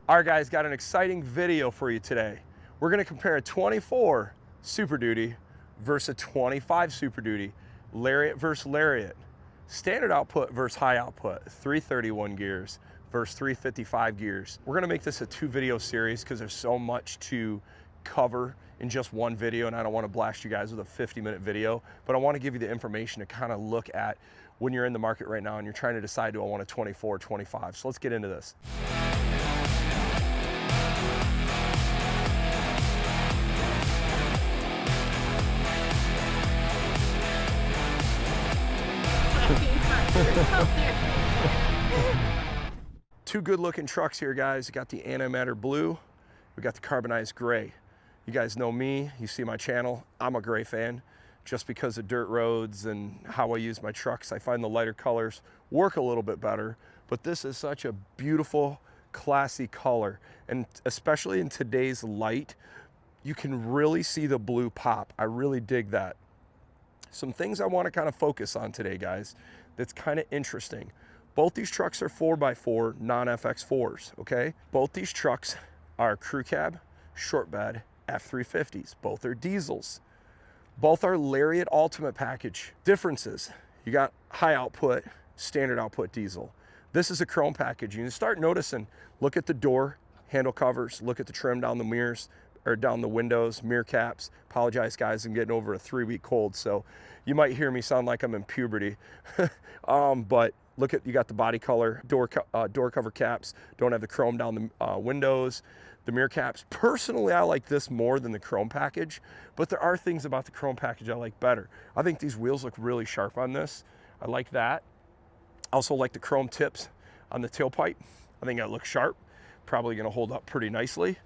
All right, guys, got an exciting video for you today. We're gonna compare a 24 Super Duty versus a 25 Super Duty, Lariat versus Lariat, standard output versus high output, 331 gears versus 355 gears. We're gonna make this a 2-video series because there's so much to cover in just one video, and I don't wanna blast you guys with a 50-minute video, but I wanna give you the information to kind of look at when you're in the market right now and you're trying to decide, do I want a 24 or 25? So let's get into this. Two good looking trucks here, guys. You got the antimatter blue, we got the carbonized gray. You guys know me, you see my channel, I'm a gray fan. Just because of dirt roads and how I use my trucks, I find the lighter colors work a little bit better, but this is such a beautiful, classy color. And especially in today's light, you can really see the blue pop. I really dig that. Some things I want to kind of focus on today, guys, that's kind of interesting. Both these trucks are 4x4 non-FX4s, okay? Both these trucks are crew cab, short bed, F350s. Both are diesels. Both are Lariat Ultimate package. Differences, you got high output, standard output diesel. This is a chrome package. You can start noticing, look at the door handle covers, look at the trim down the mirrors, or down the windows, mirror caps. Apologize, guys, I'm getting over a 3-week cold, so you might hear me sound like I'm in puberty. But look at, you got the body color, door cover caps, don't have the chrome down the windows, the mirror caps. Personally, I like this more than the chrome package, but there are things about the chrome package I like better. I think these wheels look really sharp on this. I like that. I also like the chrome tips on the tailpipe. I think that looks sharp, probably gonna hold up pretty nicely.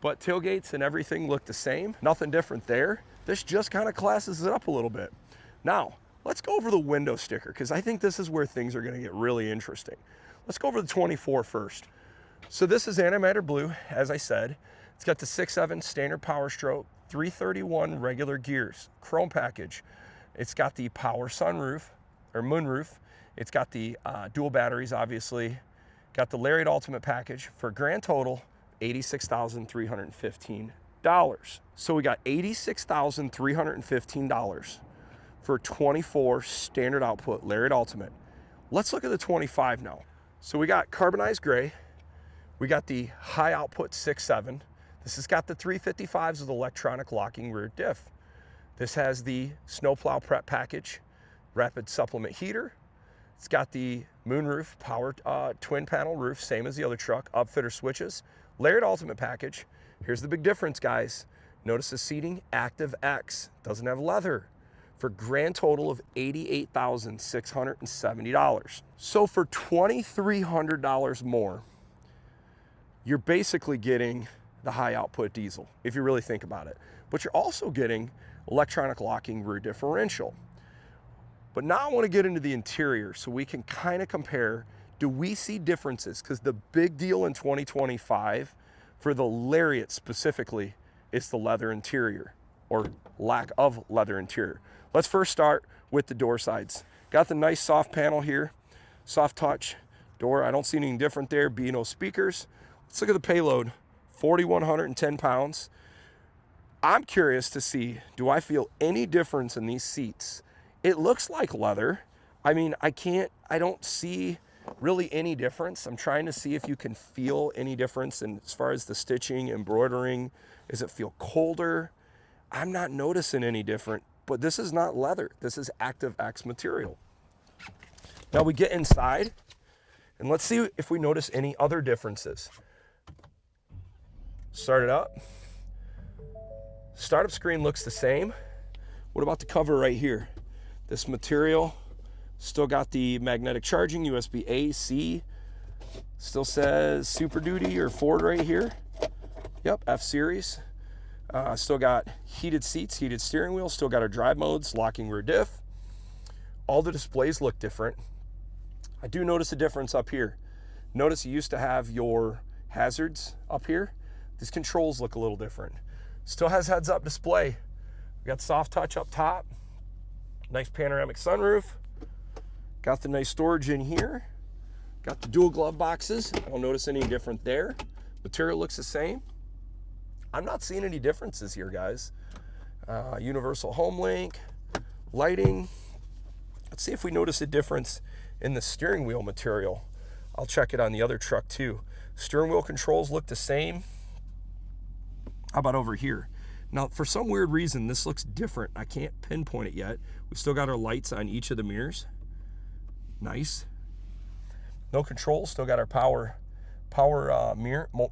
But tailgates and everything look the same. Nothing different there. This just kind of classes it up a little bit. Now, let's go over the window sticker, because I think this is where things are gonna get really interesting. Let's go over the 24 first. So this is antimatter blue, as I said. It's got the 6.7 standard Powerstroke, 331 regular gears, chrome package. It's got the power sunroof, or moonroof. It's got the dual batteries, obviously. Got the Lariat Ultimate package for a grand total $86,315. So we got $86,315 for 24 standard output Lariat Ultimate. Let's look at the 25 now. So we got carbonized gray. We got the high output 6.7. This has got the 355s with electronic locking rear diff. This has the snowplow prep package, rapid supplement heater. It's got the moonroof power twin panel roof, same as the other truck, upfitter switches. Lariat Ultimate package. Here's the big difference, guys. Notice the seating, Active X, doesn't have leather, for grand total of $88,670. So for $2,300 more, you're basically getting the high output diesel, if you really think about it. But you're also getting electronic locking rear differential. But now I want to get into the interior so we can kind of compare, do we see differences? Because the big deal in 2025 for the Lariat specifically is the leather interior, or lack of leather interior. Let's first start with the door sides. Got the nice soft panel here, soft touch door. I don't see anything different there, B&O speakers. Let's look at the payload, 4,110 pounds. I'm curious to see, do I feel any difference in these seats? It looks like leather. I mean, I don't see really any difference. I'm trying to see if you can feel any difference in as far as the stitching, embroidering. Does it feel colder? I'm not noticing any different, but this is not leather. This is Active X material. Now we get inside and let's see if we notice any other differences. Start it up. Startup screen looks the same. What about the cover right here? This material still got the magnetic charging, USB A, C. Still says Super Duty or Ford right here. Yep, F series. Still got heated seats, heated steering wheel. Still got our drive modes, locking rear diff. All the displays look different. I do notice a difference up here. Notice you used to have your hazards up here. These controls look a little different. Still has heads-up display. We got soft touch up top. Nice panoramic sunroof. Got the nice storage in here. Got the dual glove boxes. I don't notice any different there. Material looks the same. I'm not seeing any differences here, guys. Universal home link, lighting. Let's see if we notice a difference in the steering wheel material. I'll check it on the other truck too. Steering wheel controls look the same. How about over here? Now, for some weird reason, this looks different. I can't pinpoint it yet. We still got our lights on each of the mirrors. Nice. No controls, still got our power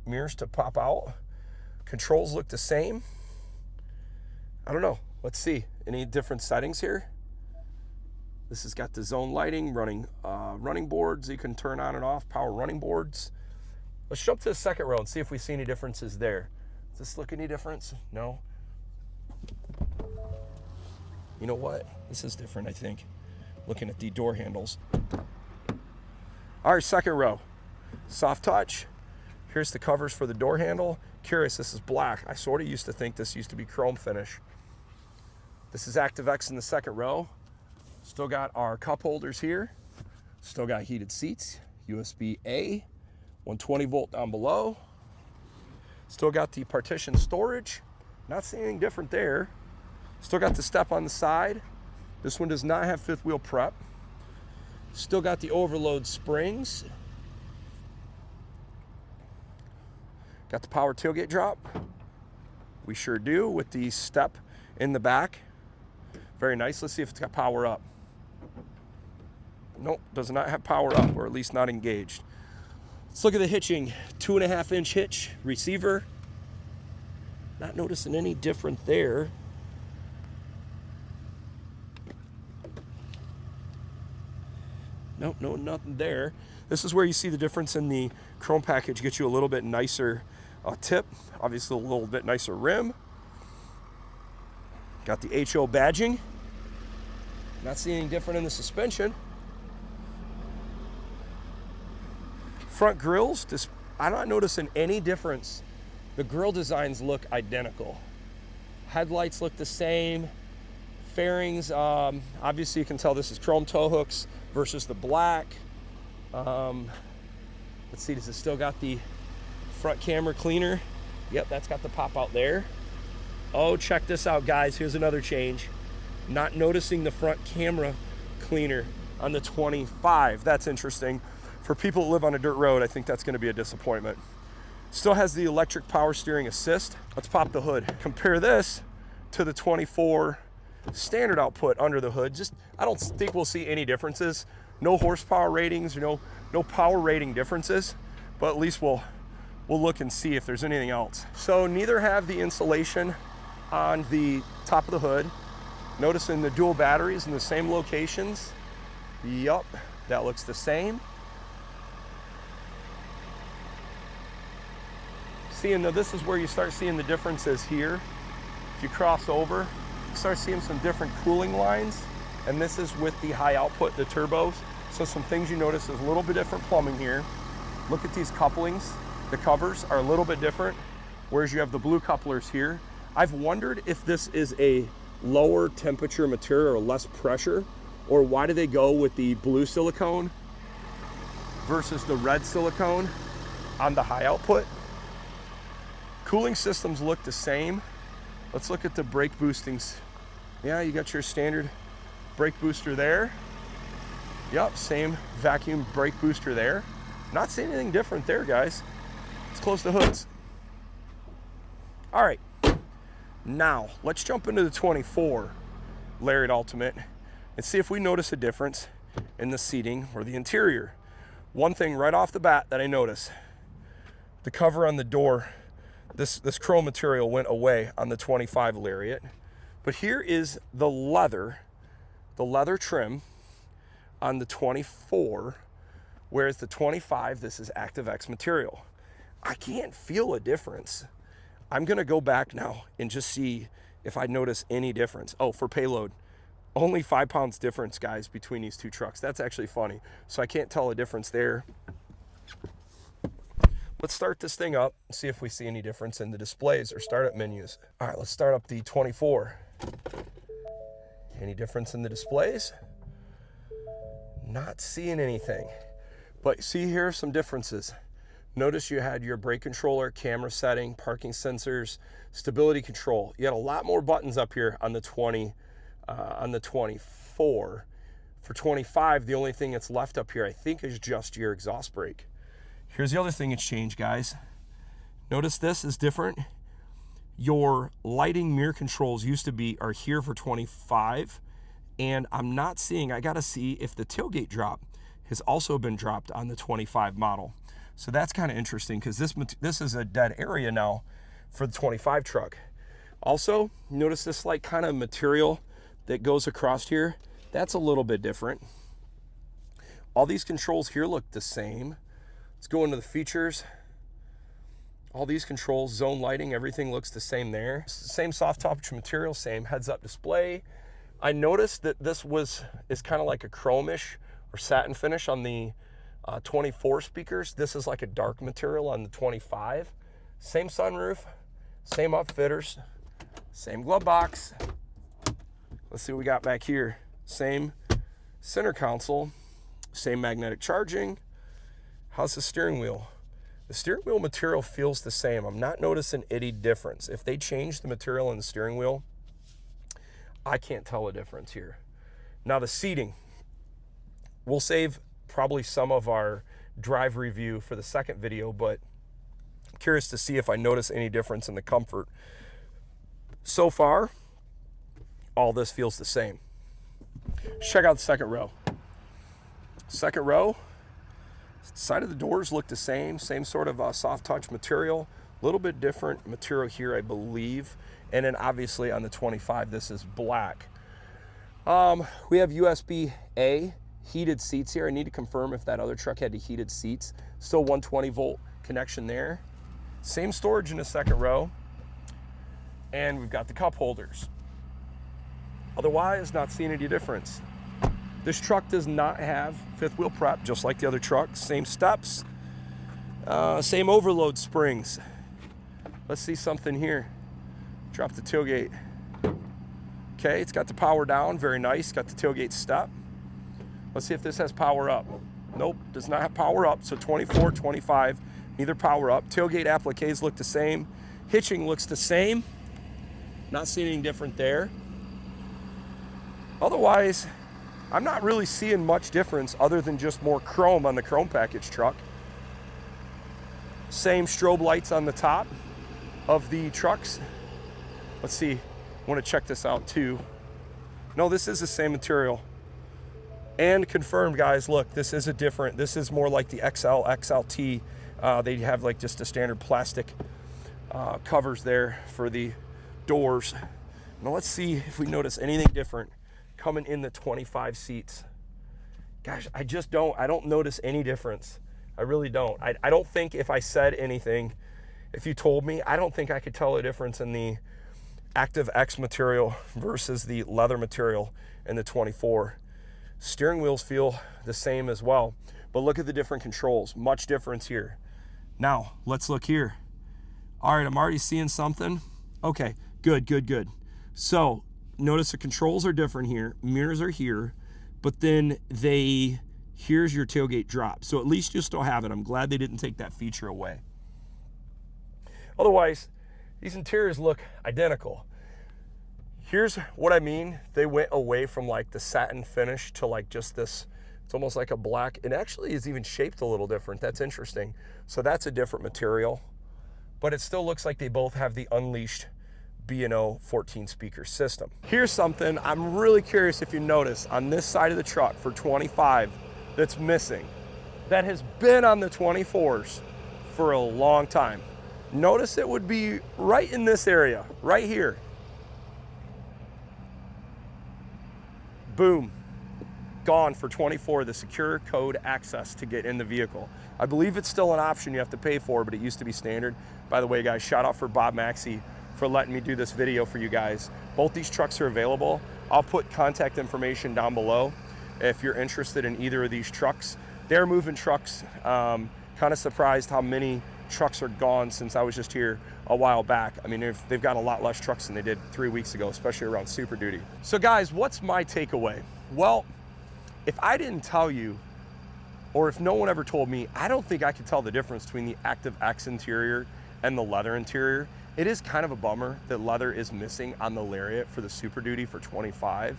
mirrors to pop out. Controls look the same. I don't know. Let's see. Any different settings here? This has got the zone lighting, running boards you can turn on and off, power running boards. Let's jump to the second row and see if we see any differences there. Does this look any different? No. You know what? This is different, I think. Looking at the door handles. All right, second row. Soft touch. Here's the covers for the door handle. Curious, this is black. I sort of used to think this used to be chrome finish. This is ActiveX in the second row. Still got our cup holders here. Still got heated seats. USB-A. 120 volt down below. Still got the partition storage. Not seeing anything different there. Still got the step on the side. This one does not have fifth wheel prep. Still got the overload springs. Got the power tailgate drop. We sure do, with the step in the back. Very nice. Let's see if it's got power up. Nope, does not have power up, or at least not engaged. Let's look at the hitching. 2.5-inch hitch receiver. Not noticing any different there. Nope, no, nothing there. This is where you see the difference in the chrome package. Gets you a little bit nicer tip. Obviously a little bit nicer rim. Got the HO badging. Not seeing anything different in the suspension. Front grills, I'm not noticing any difference. The grill designs look identical. Headlights look the same. Fairings, obviously you can tell this is chrome tow hooks versus the black. Let's see, does it still got the front camera cleaner? Yep, that's got the pop out there. Oh, check this out, guys. Here's another change. Not noticing the front camera cleaner on the 25. That's interesting. For people that live on a dirt road, I think that's going to be a disappointment. Still has the electric power steering assist. Let's pop the hood. Compare this to the 24 standard output under the hood. I don't think we'll see any differences. No horsepower ratings, no power rating differences, but at least we'll look and see if there's anything else. So neither have the insulation on the top of the hood. Noticing the dual batteries in the same locations. Yup, that looks the same. Now this is where you start seeing the differences here. If you cross over, you start seeing some different cooling lines, and this is with the high output, the turbos. So some things you notice is a little bit different plumbing here. Look at these couplings. The covers are a little bit different, whereas you have the blue couplers here. I've wondered if this is a lower temperature material or less pressure, or why do they go with the blue silicone versus the red silicone on the high output. Cooling systems look the same. Let's look at the brake boostings. Yeah, you got your standard brake booster there. Yep, same vacuum brake booster there. Not seeing anything different there, guys. Let's close the hoods. All right, now let's jump into the 24 Lariat Ultimate and see if we notice a difference in the seating or the interior. One thing right off the bat that I notice, the cover on the door, this chrome material went away on the 25 Lariat, but here is the leather trim on the 24, whereas the 25, this is ActiveX material. I can't feel a difference. I'm gonna go back now and just see if I notice any difference. Oh, for payload, only 5 pounds difference, guys, between these two trucks. That's actually funny. So I can't tell a difference there. Let's start this thing up and see if we see any difference in the displays or startup menus. All right, let's start up the 24. Any difference in the displays? Not seeing anything. But see, here are some differences. Notice you had your brake controller, camera setting, parking sensors, stability control. You had a lot more buttons up here on the 24. For 25, the only thing that's left up here, I think, is just your exhaust brake. Here's the other thing that's changed, guys. Notice this is different. Your lighting mirror controls are here for 25, and I'm not seeing, I gotta see if the tailgate drop has also been dropped on the 25 model. So that's kind of interesting, because this is a dead area now for the 25 truck. Also, notice this like kind of material that goes across here. That's a little bit different. All these controls here look the same. Let's go into the features. All these controls, zone lighting, everything looks the same there. Same soft touch material, same heads-up display. I noticed that this is kind of like a chromish or satin finish on the 24 speakers. This is like a dark material on the 25. Same sunroof, same upfitters, same glove box. Let's see what we got back here. Same center console, same magnetic charging. How's the steering wheel? The steering wheel material feels the same. I'm not noticing any difference. If they change the material in the steering wheel, I can't tell a difference here. Now the seating, we'll save probably some of our drive review for the second video, but I'm curious to see if I notice any difference in the comfort. So far, all this feels the same. Check out the second row. Second row, side of the doors look the same sort of soft touch material, a little bit different material here, I believe. And then obviously on the 25, this is black. We have USB-A heated seats here. I need to confirm if that other truck had the heated seats. Still 120 volt connection there. Same storage in the second row. And we've got the cup holders. Otherwise, not seeing any difference. This truck does not have fifth wheel prep, just like the other truck. Same steps, same overload springs. Let's see something here. Drop the tailgate. Okay, it's got the power down, very nice. Got the tailgate step. Let's see if this has power up. Nope, does not have power up. So 24, 25, neither power up. Tailgate appliques look the same. Hitching looks the same. Not seeing anything different there. Otherwise, I'm not really seeing much difference other than just more chrome on the chrome package truck. Same strobe lights on the top of the trucks. Let's see, I want to check this out too. No, this is the same material. And confirmed, guys, look, this is more like the XL, XLT. They have like just a standard plastic covers there for the doors. Now let's see if we notice anything different coming in the 25 seats. Gosh, I don't notice any difference. I really don't. I don't think if I said anything, if you told me, I don't think I could tell a difference in the Active X material versus the leather material in the 24. Steering wheels feel the same as well, but look at the different controls. Much difference here. Now, let's look here. All right, I'm already seeing something. Okay, good. So, notice the controls are different here. Mirrors are here, but then here's your tailgate drop. So at least you still have it. I'm glad they didn't take that feature away. Otherwise, these interiors look identical. Here's what I mean. They went away from like the satin finish to like just this, it's almost like a black. It actually is even shaped a little different. That's interesting. So that's a different material, but it still looks like they both have the Unleashed B&O 14 speaker system. Here's something I'm really curious if you notice on this side of the truck for 25 that's missing, that has been on the 24s for a long time. Notice it would be right in this area, right here. Boom, gone for 24, the secure code access to get in the vehicle. I believe it's still an option you have to pay for, but it used to be standard. By the way, guys, shout out for Bob Maxxey for letting me do this video for you guys. Both these trucks are available. I'll put contact information down below if you're interested in either of these trucks. They're moving trucks. Kind of surprised how many trucks are gone since I was just here a while back. I mean, they've got a lot less trucks than they did 3 weeks ago, especially around Super Duty. So guys, what's my takeaway? Well, if I didn't tell you or if no one ever told me, I don't think I could tell the difference between the Active X interior and the leather interior. It is kind of a bummer that leather is missing on the Lariat for the Super Duty for 25.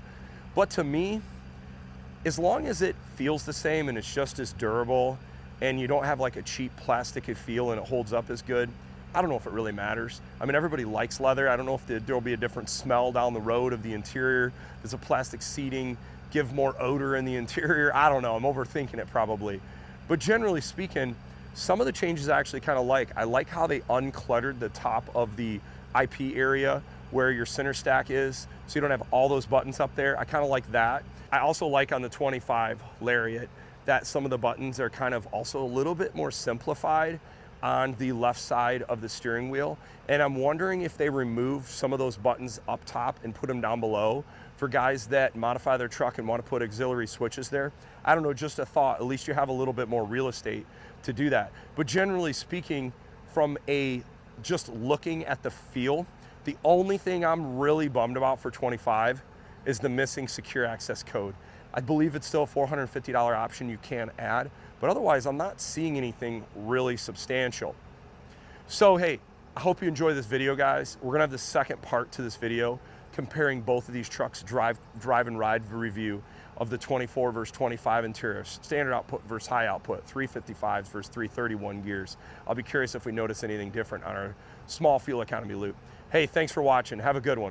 But to me, as long as it feels the same and it's just as durable and you don't have like a cheap plasticky feel and it holds up as good, I don't know if it really matters. I mean, everybody likes leather. I don't know if there'll be a different smell down the road of the interior. Does a plastic seating give more odor in the interior? I don't know, I'm overthinking it probably. But generally speaking, some of the changes I actually kind of like. I like how they uncluttered the top of the IP area where your center stack is, so you don't have all those buttons up there. I kind of like that. I also like on the 25 Lariat that some of the buttons are kind of also a little bit more simplified on the left side of the steering wheel. And I'm wondering if they remove some of those buttons up top and put them down below for guys that modify their truck and want to put auxiliary switches there. I don't know, just a thought. At least you have a little bit more real estate to do that. But generally speaking, from a just looking at the feel, the only thing I'm really bummed about for 25 is the missing secure access code. I believe it's still a $450 option you can add, but otherwise I'm not seeing anything really substantial. So hey, I hope you enjoy this video, guys. We're gonna have the second part to this video comparing both of these trucks, drive and ride review of the 24 versus 25 interior, standard output versus high output, 355s versus 331 gears. I'll be curious if we notice anything different on our small fuel economy loop. Hey, thanks for watching. Have a good one.